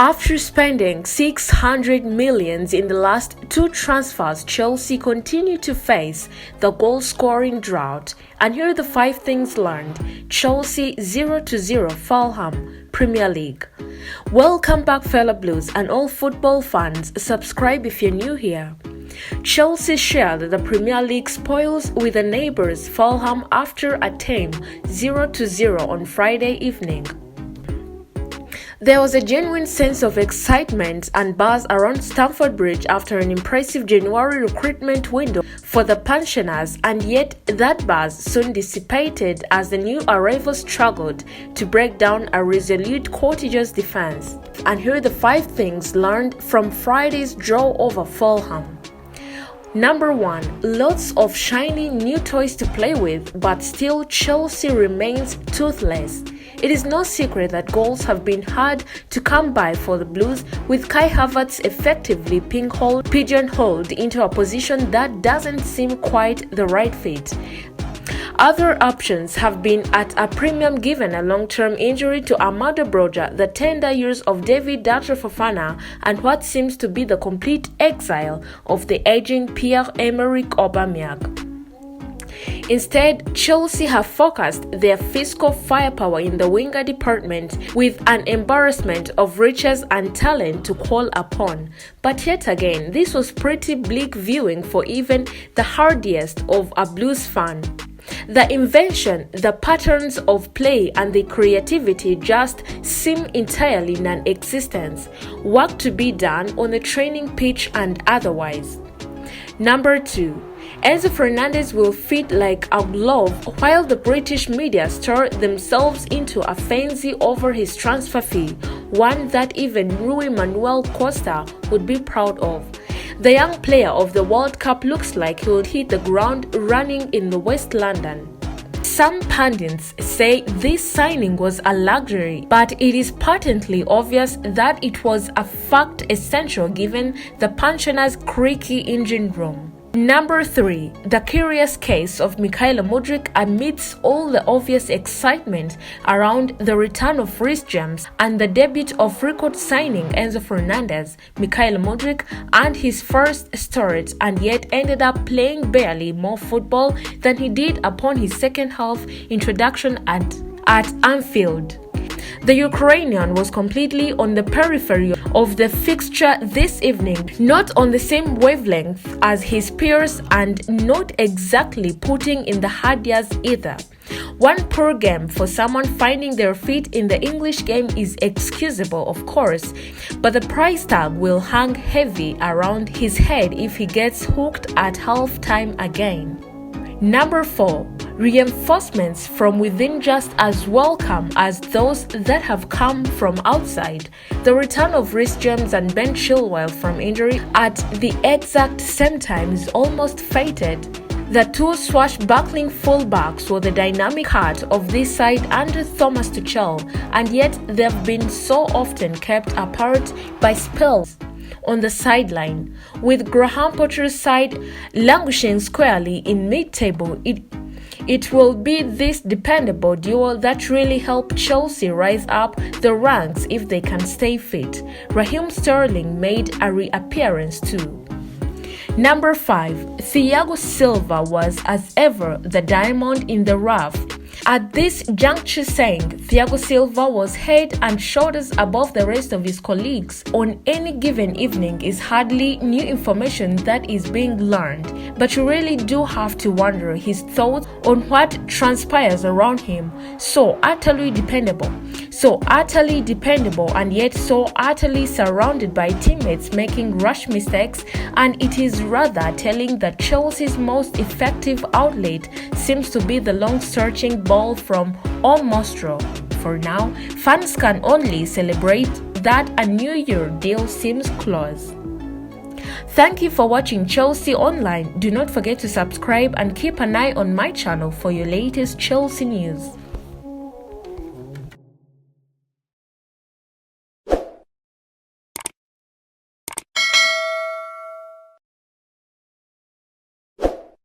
After spending 600 million in the last two transfers, Chelsea continue to face the goal-scoring drought. And here are the 5 things learned. Chelsea 0-0 Fulham, Premier League. Welcome back, fellow Blues and all football fans. Subscribe if you're new here. Chelsea shared the Premier League spoils with the neighbours Fulham after a tame 0-0 on Friday evening. There was a genuine sense of excitement and buzz around Stamford Bridge after an impressive January recruitment window for the pensioners, and yet that buzz soon dissipated as the new arrivals struggled to break down a resolute Cottagers defence. And here are the 5 things learned from Friday's draw over Fulham. Number 1. Lots of shiny new toys to play with, but still Chelsea remains toothless. It is no secret that goals have been hard to come by for the Blues, with Kai Havertz effectively pigeonholed into a position that doesn't seem quite the right fit. Other options have been at a premium given a long-term injury to Amado Broja, the tender years of David Fofana, and what seems to be the complete exile of the aging Pierre-Emerick Aubameyang. Instead, Chelsea have focused their fiscal firepower in the winger department, with an embarrassment of riches and talent to call upon. But yet again, this was pretty bleak viewing for even the hardiest of a Blues fan. The invention, the patterns of play and the creativity just seem entirely non-existent. Work to be done on the training pitch and otherwise. Number 2. Enzo Fernandez will fit like a glove while the British media stir themselves into a frenzy over his transfer fee, one that even Rui Manuel Costa would be proud of. The young player of the World Cup looks like he would hit the ground running in the West London. Some pundits say this signing was a luxury, but it is patently obvious that it was a fact essential given the pensioners' creaky engine room. Number 3. The curious case of Mikhail Mudryk amidst all the obvious excitement around the return of Reece James and the debut of record signing Enzo Fernandez. Mikhail Mudryk earned his first start and yet ended up playing barely more football than he did upon his second half introduction at Anfield. The Ukrainian was completely on the periphery of the fixture this evening, not on the same wavelength as his peers and not exactly putting in the hard yards either. One poor game for someone finding their feet in the English game is excusable, of course, but the price tag will hang heavy around his head if he gets hooked at half-time again. Number 4. Reinforcements from within just as welcome as those that have come from outside. The return of Reece James and Ben Chilwell from injury at the exact same time is almost fated. The two swashbuckling fullbacks were the dynamic heart of this side under Thomas Tuchel, and yet they've been so often kept apart by spells on the sideline. With Graham Potter's side languishing squarely in mid-table, it will be this dependable duo that really help Chelsea rise up the ranks if they can stay fit. Raheem Sterling made a reappearance too. Number 5. Thiago Silva was as ever the diamond in the rough. At this juncture, saying Thiago Silva was head and shoulders above the rest of his colleagues on any given evening is hardly new information that is being learned, but you really do have to wonder his thoughts on what transpires around him. So utterly dependable, and yet so utterly surrounded by teammates making rash mistakes, and it is rather telling that Chelsea's most effective outlet seems to be the long searching ball from O Mostro. For now, fans can only celebrate that a New Year deal seems close. Thank you for watching Chelsea Online. Do not forget to subscribe and keep an eye on my channel for your latest Chelsea news.